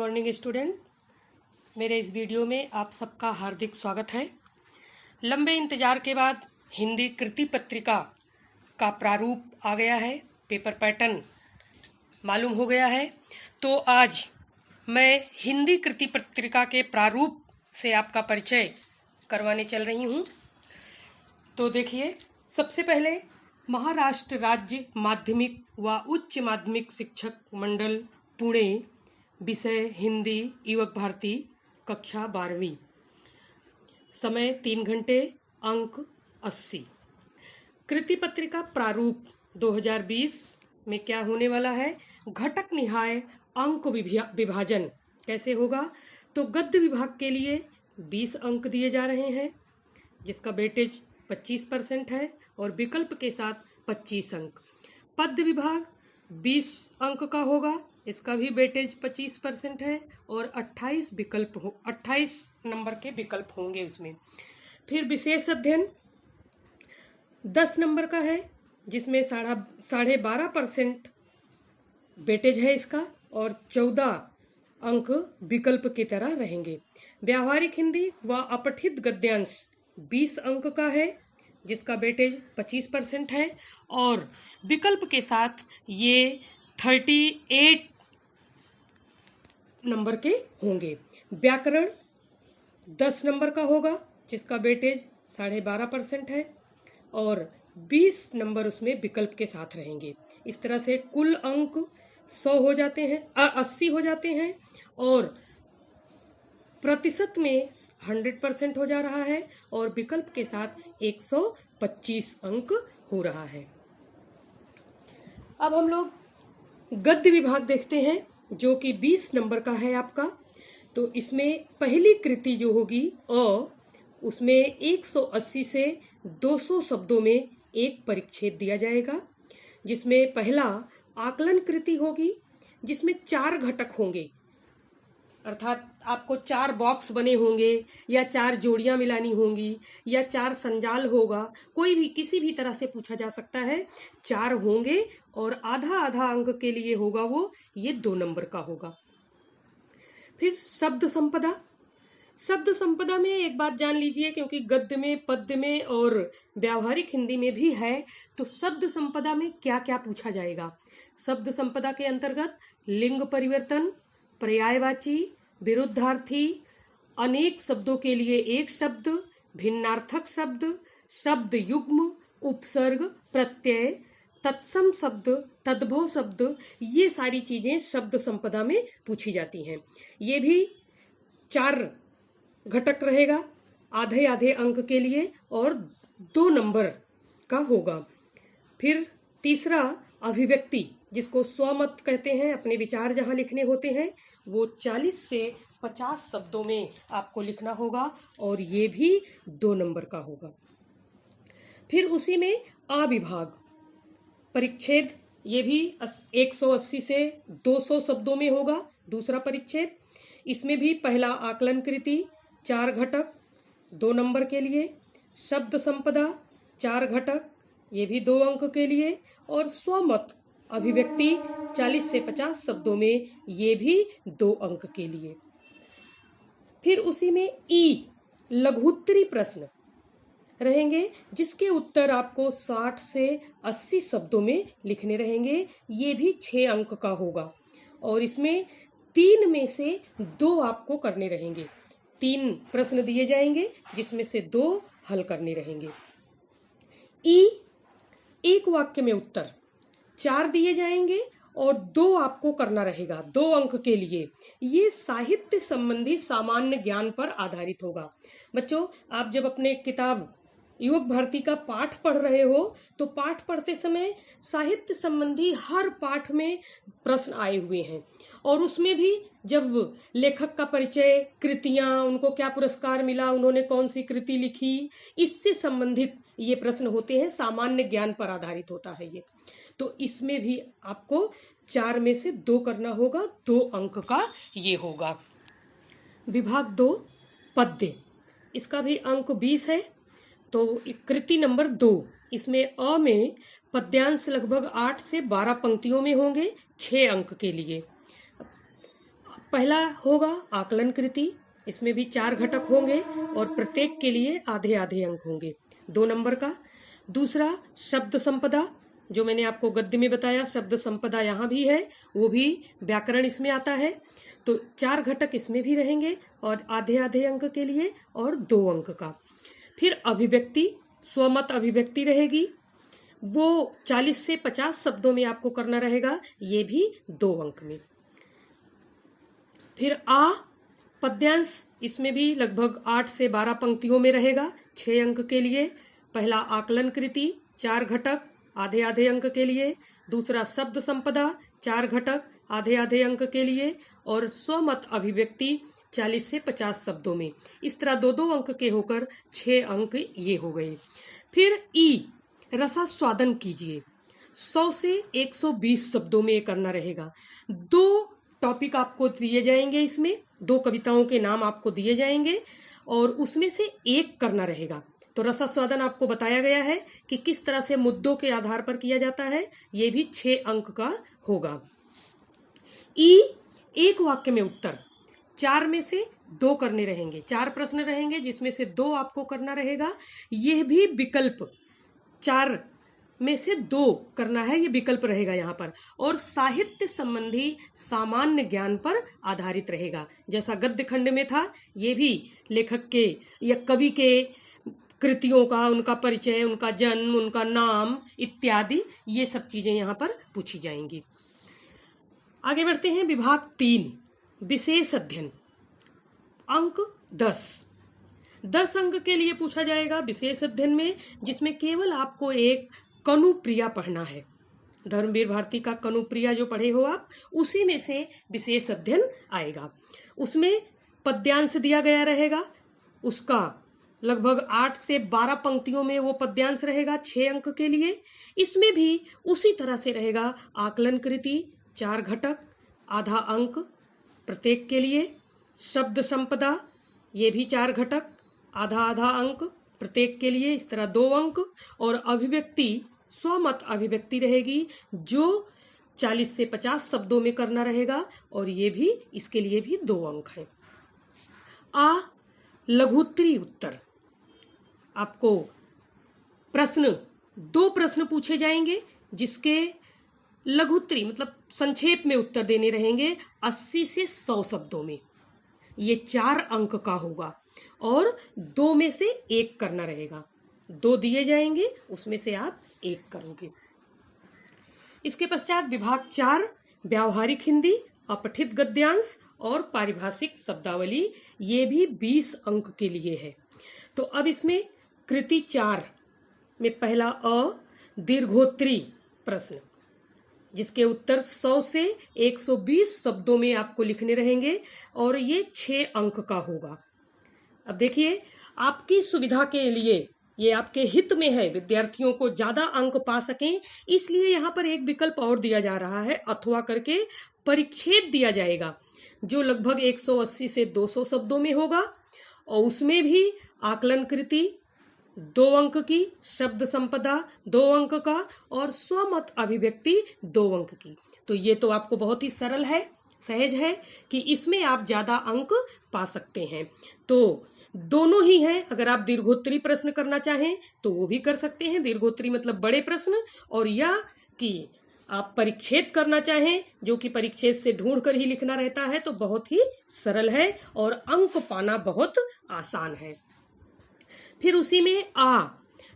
Morning student, मेरे इस video में आप सबका हार्दिक स्वागत है। लंबे इंतज़ार के बाद हिंदी कृति पत्रिका का प्रारूप आ गया है, पेपर पैटर्न मालूम हो गया है। तो आज मैं हिंदी कृति पत्रिका के प्रारूप से आपका परिचय करवाने चल रही हूँ। तो देखिए, सबसे पहले महाराष्ट्र राज्य माध्यमिक व उच्च माध्यमिक शिक्षक मंडल पुणे, विषय हिंदी, युवक भारती, कक्षा 12वीं, समय 3 घंटे, अंक 80। कृति पत्रिका प्रारूप 2020 में क्या होने वाला है? घटक निहाय अंक विभाजन कैसे होगा? तो गद्य विभाग के लिए 20 अंक दिए जा रहे हैं, जिसका वेटेज 25% है, और विकल्प के साथ 25 अंक। पद्य विभाग 20 अंक का होगा, इसका भी वेटेज 25% है, और 28 नंबर के विकल्प होंगे उसमें। फिर विशेष अध्ययन 10 नंबर का है, जिसमें 12.5% वेटेज है इसका, और 14 अंक विकल्प की तरह रहेंगे। व्यावहारिक हिंदी व अपठित गद्यांश 20 अंक का है, जिसका वेटेज 25% है, और विकल्प के साथ ये 38 नंबर के होंगे। व्याकरण 10 नंबर का होगा, जिसका वेटेज 12.5% है, और 20 नंबर उसमें विकल्प के साथ रहेंगे। इस तरह से कुल अंक 100 हो जाते हैं, 80 हो जाते हैं, और प्रतिशत में 100% हो जा रहा है, और विकल्प के साथ 125 अंक हो रहा है। अब हम लोग गद्य विभाग देखते हैं, जो कि 20 नंबर का है आपका। तो इसमें पहली कृति जो होगी उसमें 180 से 200 शब्दों में एक परिच्छेद दिया जाएगा, जिसमें पहला आकलन कृति होगी, जिसमें 4 घटक होंगे, अर्थात आपको 4 बॉक्स बने होंगे, या 4 जोड़ियां मिलानी होंगी, या 4 संजाल होगा, कोई भी किसी भी तरह से पूछा जा सकता है। 4 होंगे, और आधा आधा अंक के लिए होगा वो, ये 2 नंबर का होगा। फिर शब्द संपदा में एक बात जान लीजिए, क्योंकि गद्य में, पद्य में और व्यावहारिक हिंदी में भी है, तो शब्द संपदा में क्या क्या पूछा जाएगा। शब्द संपदा के अंतर्गत लिंग परिवर्तन, पर्यायवाची, विरुद्धार्थी, अनेक शब्दों के लिए एक शब्द, भिन्नार्थक शब्द, शब्द युग्म, उपसर्ग, प्रत्यय, तत्सम शब्द, तद्भव शब्द, ये सारी चीजें शब्द संपदा में पूछी जाती हैं। ये भी 4 घटक रहेगा, आधे आधे अंक के लिए, और 2 नंबर का होगा। फिर तीसरा अभिव्यक्ति, जिसको स्वमत कहते हैं, अपने विचार जहां लिखने होते हैं, वो 40 से 50 शब्दों में आपको लिखना होगा, और ये भी 2 नंबर का होगा। फिर उसी में आ विभाग परिच्छेद, ये भी 180 से 200 शब्दों में होगा, दूसरा परिच्छेद। इसमें भी पहला आकलन कृति 4 घटक 2 नंबर के लिए, शब्द संपदा 4 घटक, ये भी 2 अंक के लिए, और स्वमत अभिव्यक्ति 40 से 50 शब्दों में, ये भी 2 अंक के लिए। फिर उसी में ई लघुत्तरी प्रश्न रहेंगे, जिसके उत्तर आपको 60 से 80 शब्दों में लिखने रहेंगे, ये भी 6 अंक का होगा, और इसमें 3 में से 2 आपको करने रहेंगे। 3 प्रश्न दिए जाएंगे, जिसमें से 2 हल करने रहेंगे। ई एक वाक्य में उत्तर 4 दिए जाएंगे, और 2 आपको करना रहेगा, 2 अंक के लिए। ये साहित्य संबंधी सामान्य ज्ञान पर आधारित होगा। बच्चों, आप जब अपने किताब युवक भारती का पाठ पढ़ रहे हो, तो पाठ पढ़ते समय साहित्य संबंधी हर पाठ में प्रश्न आए हुए हैं, और उसमें भी जब लेखक का परिचय, कृतियां, उनको क्या पुरस्कार मिला, उन्होंने कौन सी कृति लिखी, इससे संबंधित ये प्रश्न होते हैं, सामान्य ज्ञान पर आधारित होता है ये। तो इसमें भी आपको 4 में से 2 करना होगा, 2 अंक का ये होगा। विभाग 2 पद्य, इसका भी अंक 20 है। तो कृति नंबर 2, इसमें अ में पद्यांश लगभग 8 से 12 पंक्तियों में होंगे, 6 अंक के लिए। पहला होगा आकलन कृति, इसमें भी 4 घटक होंगे और प्रत्येक के लिए आधे आधे अंक होंगे 2 नंबर का। दूसरा शब्द संपदा, जो मैंने आपको गद्य में बताया, शब्द संपदा यहाँ भी है, वो भी व्याकरण इसमें आता है। तो 4 घटक इसमें भी रहेंगे और आधे आधे अंक के लिए और 2 अंक का। फिर अभिव्यक्ति, स्वमत अभिव्यक्ति रहेगी, वो 40 से 50 शब्दों में आपको करना रहेगा, ये भी 2 अंक में। फिर पद्यांश, इसमें भी लगभग 8 से 12 पंक्तियों में रहेगा, 6 अंक के लिए। पहला आकलन कृति 4 घटक आधे आधे अंक के लिए। दूसरा शब्द संपदा 4 घटक आधे आधे अंक के लिए। और स्वमत अभिव्यक्ति 40 से 50 शब्दों में। इस तरह 2-2 अंक के होकर 6 अंक ये हो गए। फिर रसास्वादन कीजिए, 100 से 120 शब्दों में करना रहेगा। 2 टॉपिक आपको दिए जाएंगे, इसमें 2 कविताओं के नाम आपको दिए जाएंगे और उसमें से एक करना रहेगा। तो रसास्वादन आपको बताया गया है कि किस तरह से मुद्दों के आधार पर किया जाता है, ये भी 6 अंक का होगा। एक वाक्य में उत्तर, 4 में से 2 करने रहेंगे, 4 प्रश्न रहेंगे जिसमें से 2 आपको करना रहेगा। यह भी विकल्प, 4 में से 2 करना है, ये विकल्प रहेगा यहाँ पर। और साहित्य संबंधी सामान्य ज्ञान पर आधारित रहेगा, जैसा गद्य खंड में था, ये भी लेखक के या कवि के कृतियों का, उनका परिचय, उनका जन्म, उनका नाम इत्यादि, ये सब चीजें यहाँ पर पूछी जाएंगी। आगे बढ़ते हैं। विभाग 3 विशेष अध्ययन, अंक 10 अंक के लिए पूछा जाएगा विशेष अध्ययन में, जिसमें केवल आपको एक कनुप्रिया पढ़ना है। धर्मवीर भारती का कनुप्रिया जो पढ़े हो आप, उसी में से विशेष अध्ययन आएगा। उसमें पद्यांश दिया गया रहेगा, उसका लगभग 8 से 12 पंक्तियों में वो पद्यांश रहेगा, 6 अंक के लिए। इसमें भी उसी तरह से रहेगा आकलन कृति 4 घटक आधा अंक प्रत्येक के लिए। शब्द संपदा, ये भी 4 घटक आधा आधा अंक प्रत्येक के लिए, इस तरह 2 अंक। और अभिव्यक्ति, स्वमत अभिव्यक्ति रहेगी, जो 40 से 50 शब्दों में करना रहेगा और ये भी, इसके लिए भी 2 अंक हैं। लघुत्तरी उत्तर, आपको प्रश्न 2 प्रश्न पूछे जाएंगे, जिसके लघुत्तरी मतलब संक्षेप में उत्तर देने रहेंगे 80 से 100 शब्दों में। ये 4 अंक का होगा और 2 में से 1 करना रहेगा। 2 दिए जाएंगे, उसमें से आप 1 करोगे। इसके पश्चात विभाग 4 व्यावहारिक हिंदी, अपठित गद्यांश और पारिभाषिक शब्दावली, ये भी 20 अंक के लिए है। तो अब इसमें कृति 4 में पहला दीर्घोत्तरी प्रश्न, जिसके उत्तर 100 से 120 शब्दों में आपको लिखने रहेंगे और ये 6 अंक का होगा। अब देखिए, आपकी सुविधा के लिए, ये आपके हित में है, विद्यार्थियों को ज्यादा अंक पा सकें, इसलिए यहाँ पर एक विकल्प और दिया जा रहा है, अथवा करके परिच्छेद दिया जाएगा, जो लगभग 180 से 200 शब्दों में होगा। और उसमें भी आकलन कृति 2 अंक की, शब्द संपदा 2 अंक का और स्वमत अभिव्यक्ति 2 अंक की। तो ये तो आपको बहुत ही सरल है, सहज है कि इसमें आप ज्यादा अंक पा सकते हैं। तो दोनों ही हैं, अगर आप दीर्घोत्तरी प्रश्न करना चाहें तो वो भी कर सकते हैं, दीर्घोत्तरी मतलब बड़े प्रश्न, और या कि आप परिच्छेद करना चाहें, जो कि परिच्छेद से ढूंढ कर ही लिखना रहता है, तो बहुत ही सरल है और अंक पाना बहुत आसान है। फिर उसी में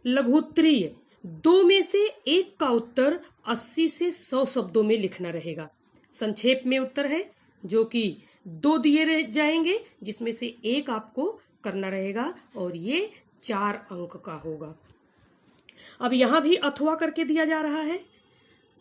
लघुत्तरी 2 में से 1 का उत्तर 80 से 100 शब्दों में लिखना रहेगा। संक्षेप में उत्तर है, जो कि 2 दिए जाएंगे, जिसमें से 1 आपको करना रहेगा और ये 4 अंक का होगा। अब यहां भी अथवा करके दिया जा रहा है,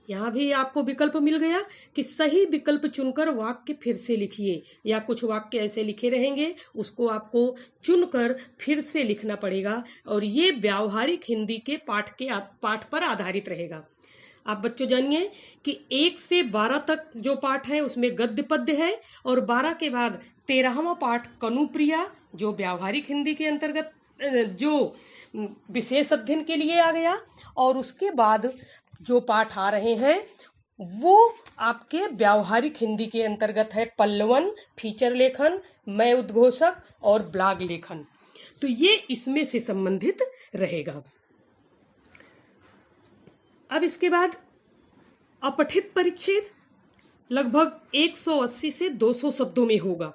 यहाँ भी आपको विकल्प मिल गया कि सही विकल्प चुनकर वाक्य फिर से लिखिए, या कुछ वाक्य ऐसे लिखे रहेंगे, उसको आपको चुनकर फिर से लिखना पड़ेगा। और ये व्यावहारिक हिंदी के पाठ पर आधारित रहेगा। आप बच्चों जानिए कि 1 से 12 तक जो पाठ है उसमें गद्य पद्य है, और 12 के बाद 13वां पाठ कनुप्रिया, जो व्यावहारिक हिंदी के अंतर्गत जो विशेष अध्ययन के लिए आ गया, और उसके बाद जो पाठ आ रहे हैं वो आपके व्यावहारिक हिंदी के अंतर्गत है। पल्लवन, फीचर लेखन, मैं उद्घोषक और ब्लॉग लेखन, तो ये इसमें से संबंधित रहेगा। अब इसके बाद अपठित परिच्छेद लगभग 180 से 200 शब्दों में होगा।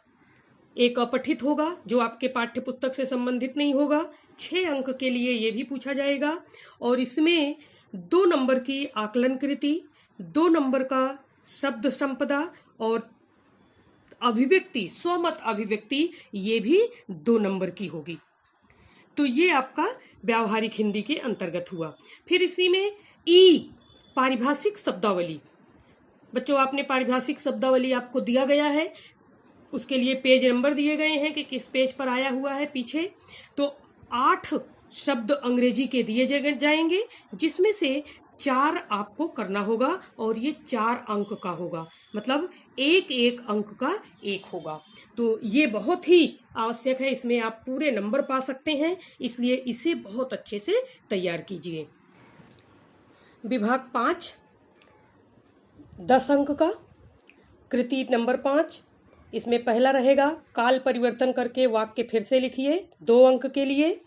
एक अपठित होगा जो आपके पाठ्य पुस्तक से संबंधित नहीं होगा। 6 अंक के लिए ये भी पूछा जाएगा और इसमें 2 नंबर की आकलन कृति, 2 नंबर का शब्द संपदा और अभिव्यक्ति, स्वमत अभिव्यक्ति, ये भी 2 नंबर की होगी। तो ये आपका व्यावहारिक हिंदी के अंतर्गत हुआ। फिर इसी में ई पारिभाषिक शब्दावली। बच्चों, आपने पारिभाषिक शब्दावली आपको दिया गया है, उसके लिए पेज नंबर दिए गए हैं कि किस पेज पर आया हुआ है पीछे। तो 8 शब्द अंग्रेजी के दिए जाएंगे, जिसमें से 4 आपको करना होगा और ये 4 अंक का होगा, मतलब एक अंक का 1 होगा। तो ये बहुत ही आवश्यक है, इसमें आप पूरे नंबर पा सकते हैं, इसलिए इसे बहुत अच्छे से तैयार कीजिए। विभाग 5 10 अंक का, कृति नंबर 5, इसमें पहला रहेगा काल परिवर्तन करके वाक्य फिर से लिखिए, 2 अंक के लिए,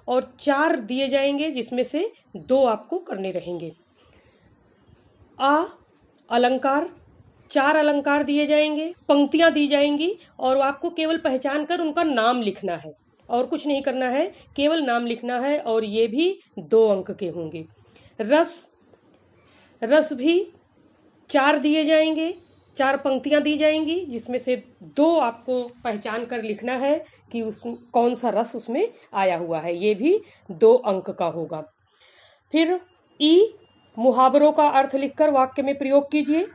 और 4 दिए जाएंगे जिसमें से 2 आपको करने रहेंगे। अलंकार, 4 अलंकार दिए जाएंगे, पंक्तियां दी जाएंगी और आपको केवल पहचान कर उनका नाम लिखना है और कुछ नहीं करना है, केवल नाम लिखना है और ये भी 2 अंक के होंगे। रस भी 4 दिए जाएंगे, 4 पंक्तियां दी जाएंगी जिसमें से 2 आपको पहचान कर लिखना है कि कौन सा रस उसमें आया हुआ है, ये भी 2 अंक का होगा। फिर मुहावरों का अर्थ लिखकर वाक्य में प्रयोग कीजिए।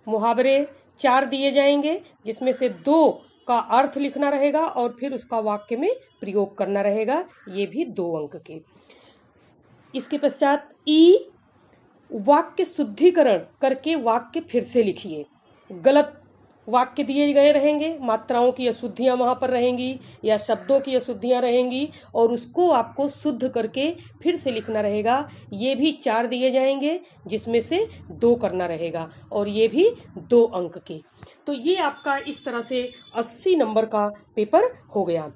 मुहावरे 4 दिए जाएंगे जिसमें से 2 का अर्थ लिखना रहेगा और फिर उसका वाक्य में प्रयोग करना रहेगा, ये भी 2 अंक के। इसके पश्चात वाक्य शुद्धिकरण करके वाक्य फिर से लिखिए। गलत वाक्य दिए गए रहेंगे, मात्राओं की अशुद्धियां वहां पर रहेंगी या शब्दों की अशुद्धियां रहेंगी और उसको आपको शुद्ध करके फिर से लिखना रहेगा, ये भी 4 दिए जाएंगे जिसमें से 2 करना रहेगा और ये भी 2 अंक के। तो ये आपका इस तरह से 80 नंबर का पेपर हो गया।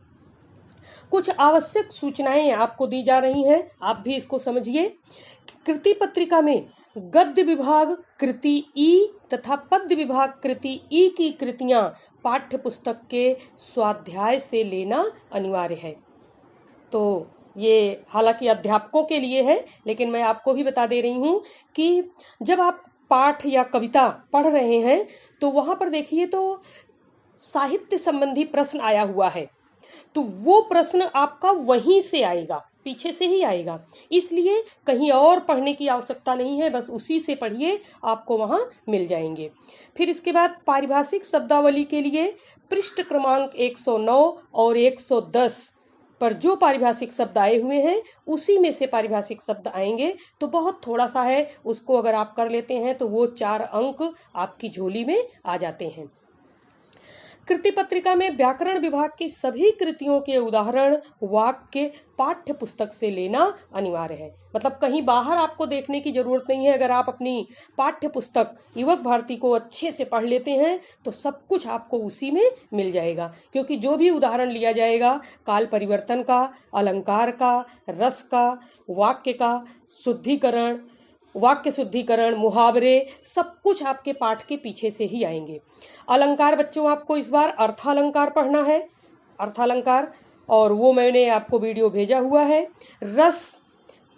कुछ आवश्यक सूचनाएं आपको दी जा रही हैं, आप भी इसको समझिए। कृति पत्रिका में गद्य विभाग कृति ई तथा पद्य विभाग कृति ई की कृतियां पाठ्य पुस्तक के स्वाध्याय से लेना अनिवार्य है। तो ये हालांकि अध्यापकों के लिए है, लेकिन मैं आपको भी बता दे रही हूं कि जब आप पाठ या कविता पढ़ रहे हैं तो वहां पर देखिए तो साहित्य संबंधी प्रश्न आया हुआ है, तो वो प्रश्न आपका वहीं से आएगा, पीछे से ही आएगा, इसलिए कहीं और पढ़ने की आवश्यकता नहीं है, बस उसी से पढ़िए, आपको वहां मिल जाएंगे। फिर इसके बाद पारिभाषिक शब्दावली के लिए पृष्ठ क्रमांक 109 और 110 पर जो पारिभाषिक शब्द आए हुए हैं उसी में से पारिभाषिक शब्द आएंगे, तो बहुत थोड़ा सा है, उसको अगर आप कर लेते हैं तो वो 4 अंक आपकी झोली में आ जाते हैं। कृति पत्रिका में व्याकरण विभाग की सभी कृतियों के उदाहरण वाक्य पाठ्य पुस्तक से लेना अनिवार्य है, मतलब कहीं बाहर आपको देखने की जरूरत नहीं है। अगर आप अपनी पाठ्य पुस्तक युवक भारती को अच्छे से पढ़ लेते हैं तो सब कुछ आपको उसी में मिल जाएगा, क्योंकि जो भी उदाहरण लिया जाएगा काल परिवर्तन का, अलंकार का, रस का, वाक्य का, शुद्धिकरण, वाक्य शुद्धिकरण, मुहावरे, सब कुछ आपके पाठ के पीछे से ही आएंगे। अलंकार बच्चों, आपको इस बार अर्थालंकार पढ़ना है, अर्थालंकार, और वो मैंने आपको वीडियो भेजा हुआ है। रस,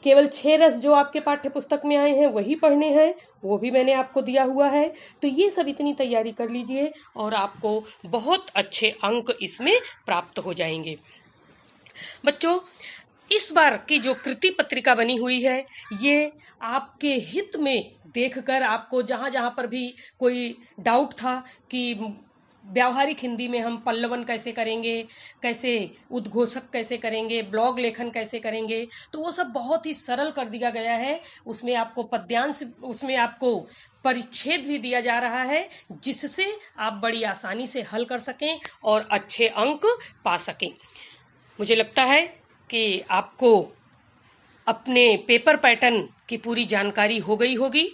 केवल 6 रस जो आपके पाठ्य पुस्तक में आए हैं वही पढ़ने हैं, वो भी मैंने आपको दिया हुआ है। तो ये सब इतनी तैयारी कर लीजिए और आपको बहुत अच्छे अंक इसमें प्राप्त हो जाएंगे। बच्चों, इस बार की जो कृति पत्रिका बनी हुई है ये आपके हित में देखकर, आपको जहाँ जहाँ पर भी कोई डाउट था कि व्यावहारिक हिंदी में हम पल्लवन कैसे करेंगे, कैसे उद्घोषक कैसे करेंगे, ब्लॉग लेखन कैसे करेंगे, तो वो सब बहुत ही सरल कर दिया गया है। उसमें आपको पद्यांश, उसमें आपको परिच्छेद भी दिया जा रहा है जिससे आप बड़ी आसानी से हल कर सकें और अच्छे अंक पा सकें। मुझे लगता है कि आपको अपने पेपर पैटर्न की पूरी जानकारी हो गई होगी।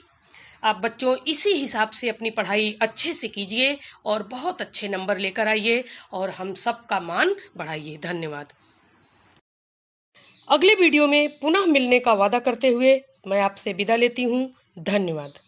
आप बच्चों इसी हिसाब से अपनी पढ़ाई अच्छे से कीजिए और बहुत अच्छे नंबर लेकर आइए और हम सबका मान बढ़ाइए। धन्यवाद। अगले वीडियो में पुनः मिलने का वादा करते हुए मैं आपसे विदा लेती हूँ। धन्यवाद।